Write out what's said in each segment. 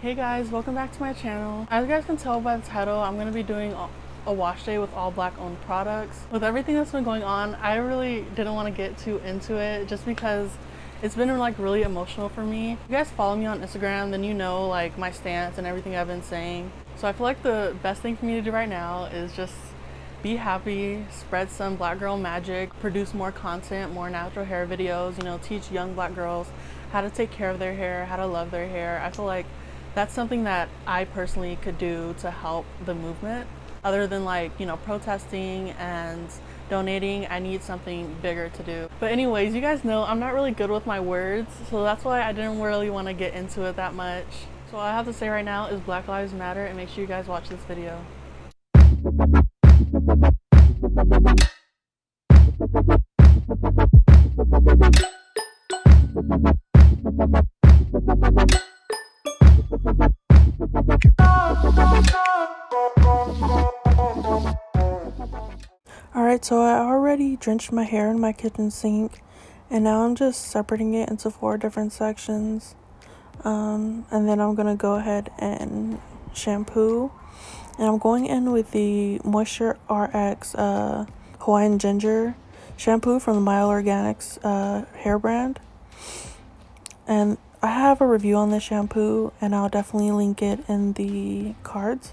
Hey guys, welcome back to my channel. As you guys can tell by the title, I'm going to be doing a wash day with all black owned products. With everything that's been going on, I really didn't want to get too into it just because it's been like really emotional for me. If you guys follow me on Instagram, then you know like my stance and everything I've been saying. So I feel like the best thing for me to do right now is just be happy, spread some black girl magic, produce more content, more natural hair videos, teach young black girls how to take care of their hair, how to love their hair. I feel like that's something that I personally could do to help the movement. Other than like, protesting and donating, I need something bigger to do. But anyways, you guys know I'm not really good with my words, so that's why I didn't really want to get into it that much. So all I have to say right now is Black Lives Matter, and make sure you guys watch this video. Alright, so I already drenched my hair in my kitchen sink, and now I'm just separating it into 4 different sections. And then I'm gonna go ahead and shampoo. And I'm going in with the Moisture RX Hawaiian Ginger shampoo from the Mile Organics hair brand. And I have a review on this shampoo, and I'll definitely link it in the cards.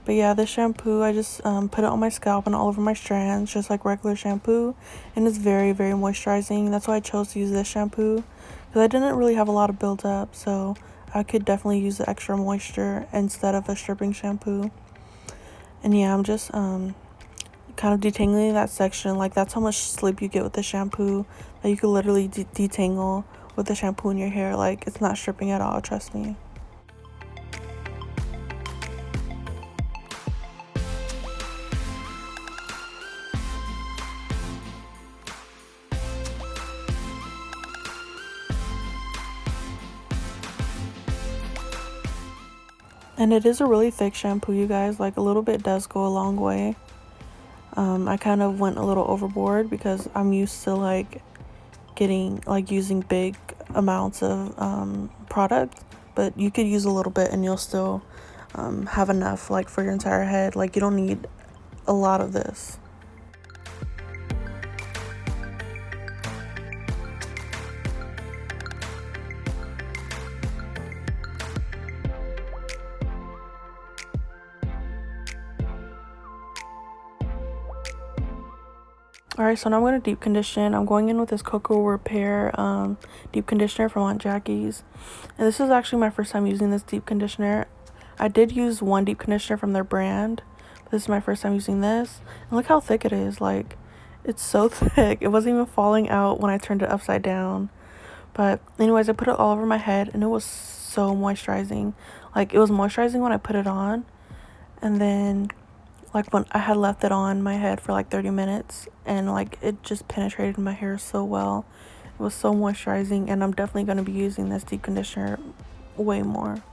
But yeah, this shampoo, I just put it on my scalp and all over my strands, just like regular shampoo. And it's very, very moisturizing. That's why I chose to use this shampoo, because I didn't really have a lot of buildup. So I could definitely use the extra moisture instead of a stripping shampoo. And yeah, I'm just kind of detangling that section. Like, that's how much slip you get with the shampoo, that you could literally detangle with the shampoo in your hair. Like, it's not stripping at all, trust me. And it is a really thick shampoo, you guys. Like, a little bit does go a long way. I kind of went a little overboard because I'm used to like using big amounts of product, but you could use a little bit and you'll still have enough like for your entire head. Like, you don't need a lot of this. Alright, so now I'm going to deep condition. I'm going in with this Coco Repair deep conditioner from Aunt Jackie's. And this is actually my first time using this deep conditioner. I did use one deep conditioner from their brand, but this is my first time using this. And look how thick it is. Like, it's so thick. It wasn't even falling out when I turned it upside down. But anyways, I put it all over my head, and it was so moisturizing. Like, it was moisturizing when I put it on, and then like when I had left it on my head for like 30 minutes, and like it just penetrated my hair so well. It was so moisturizing, and I'm definitely going to be using this deep conditioner way more.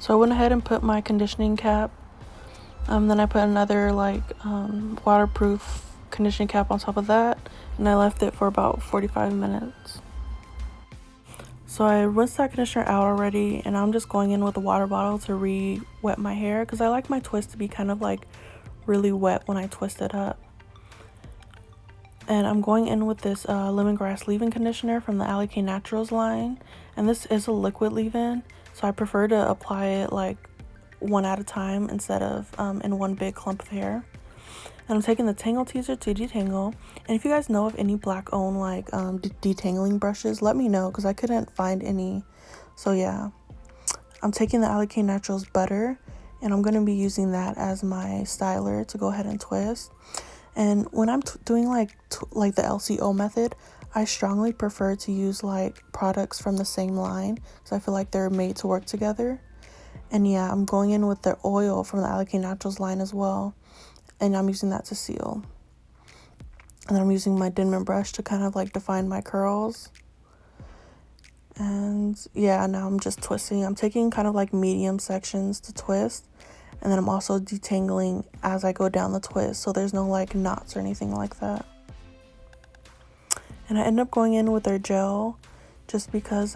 So I went ahead and put my conditioning cap. Then I put another like waterproof conditioning cap on top of that, and I left it for about 45 minutes. So I rinsed that conditioner out already, and I'm just going in with a water bottle to re-wet my hair, because I like my twist to be kind of like really wet when I twist it up. And I'm going in with this lemongrass leave-in conditioner from the Alley K Naturals line, and this is a liquid leave-in, so I prefer to apply it like one at a time instead of in one big clump of hair. And I'm taking the Tangle Teaser to detangle. And if you guys know of any black owned like detangling brushes, let me know, because I couldn't find any. So yeah, I'm taking the Alley K Naturals butter, and I'm going to be using that as my styler to go ahead and twist. And when I'm doing like the LCO method, I strongly prefer to use like products from the same line, so I feel like they're made to work together. And yeah, I'm going in with the oil from the Allicate Naturals line as well, and I'm using that to seal. And then I'm using my Denman brush to kind of like define my curls. And yeah, now I'm just twisting. I'm taking kind of like medium sections to twist, and then I'm also detangling as I go down the twist, so there's no like knots or anything like that. And I end up going in with their gel just because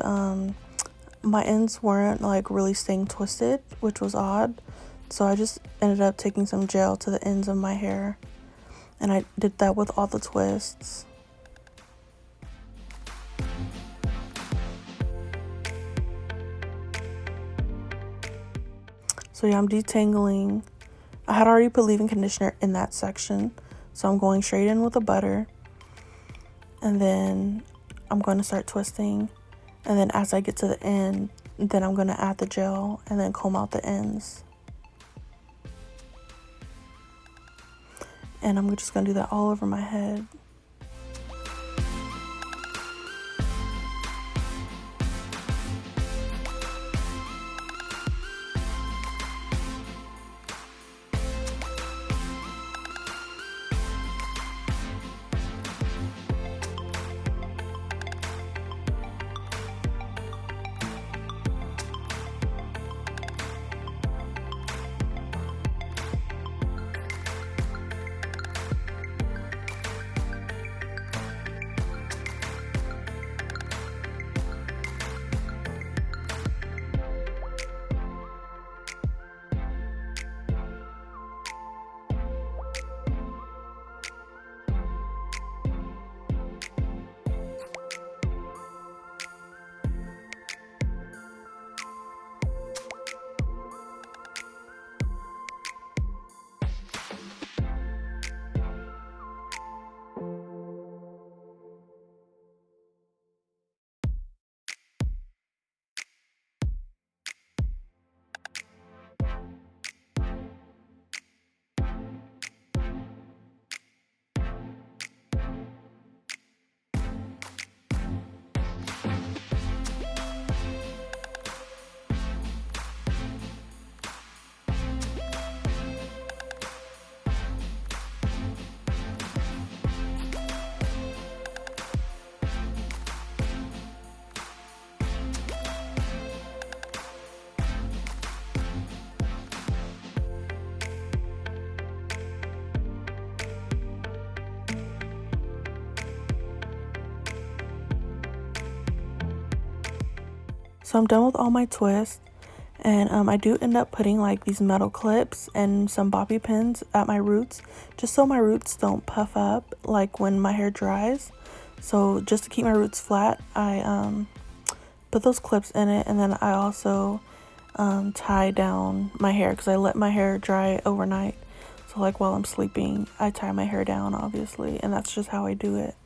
my ends weren't like really staying twisted, which was odd. So I just ended up taking some gel to the ends of my hair, and I did that with all the twists. So yeah, I'm detangling. I had already put leave-in conditioner in that section, so I'm going straight in with the butter, and then I'm going to start twisting, and then as I get to the end, then I'm going to add the gel and then comb out the ends. And I'm just going to do that all over my head. So I'm done with all my twists, and I do end up putting like these metal clips and some bobby pins at my roots, just so my roots don't puff up like when my hair dries. So just to keep my roots flat, I put those clips in it, and then I also tie down my hair because I let my hair dry overnight. So like while I'm sleeping, I tie my hair down, obviously, and that's just how I do it.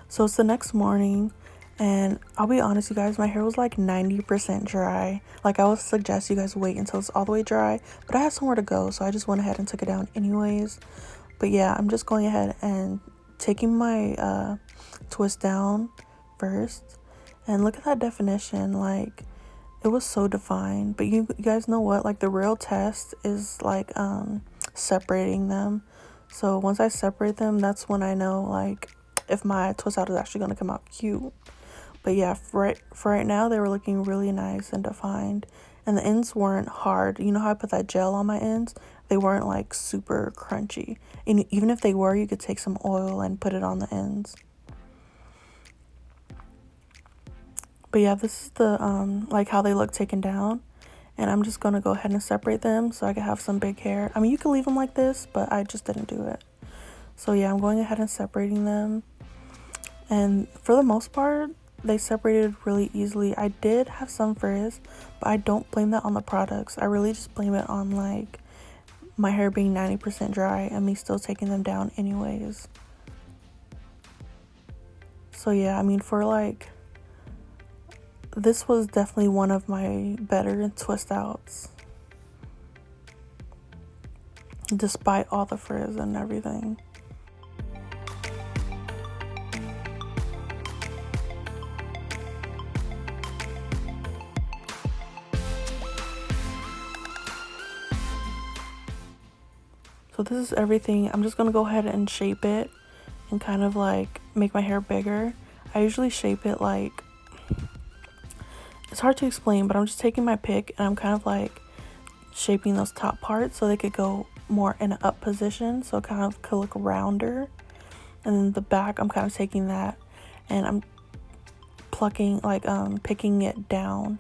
So it's the next morning, and I'll be honest, you guys, my hair was like 90% dry. Like, I would suggest you guys wait until it's all the way dry, but I had somewhere to go, so I just went ahead and took it down anyways. But yeah, I'm just going ahead and taking my twist down first, and look at that definition. Like, it was so defined. But you guys know what, like, the real test is like separating them. So once I separate them, that's when I know like if my twist out is actually going to come out cute. But yeah, for right now, they were looking really nice and defined, and the ends weren't hard. You know how I put that gel on my ends? They weren't like super crunchy, and even if they were, you could take some oil and put it on the ends. But yeah, this is the like how they look taken down, and I'm just gonna go ahead and separate them so I can have some big hair. I mean, you can leave them like this, but I just didn't do it. So yeah, I'm going ahead and separating them. And for the most part, they separated really easily. I did have some frizz, but I don't blame that on the products. I really just blame it on like my hair being 90% dry and me still taking them down anyways. So yeah, I mean, for like, this was definitely one of my better twist outs, despite all the frizz and everything. So this is everything. I'm just gonna go ahead and shape it and kind of like make my hair bigger. I usually shape it like, it's hard to explain, but I'm just taking my pick and I'm kind of like shaping those top parts so they could go more in an up position, so it kind of could look rounder. And then the back, I'm kind of taking that and I'm plucking, like picking it down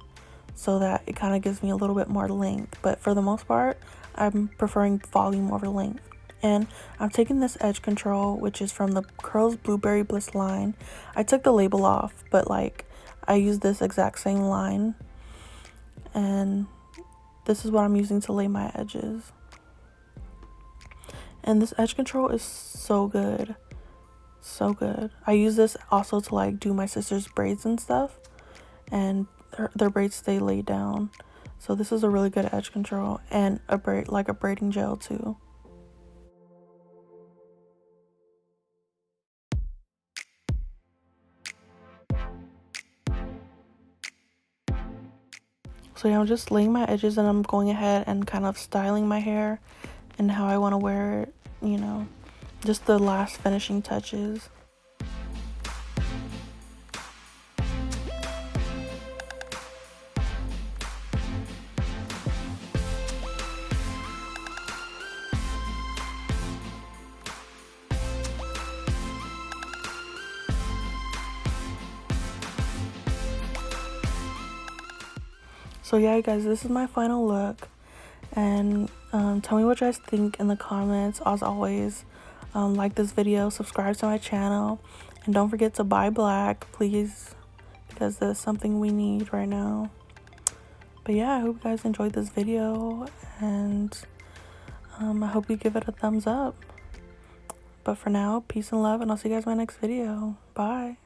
so that it kind of gives me a little bit more length. But for the most part, I'm preferring volume over length. And I'm taking this edge control, which is from the Curls Blueberry Bliss line. I took the label off, but like I use this exact same line, and this is what I'm using to lay my edges. And this edge control is so good, so good. I use this also to like do my sister's braids and stuff, and their braids stay laid down. So this is a really good edge control, and a braiding gel too. So yeah, I'm just laying my edges and I'm going ahead and kind of styling my hair and how I want to wear it, you know, just the last finishing touches. So yeah, guys, this is my final look, and tell me what you guys think in the comments. As always, like this video, subscribe to my channel, and don't forget to buy black, please, because that's something we need right now. But yeah, I hope you guys enjoyed this video, and I hope you give it a thumbs up. But for now, peace and love, and I'll see you guys in my next video. Bye.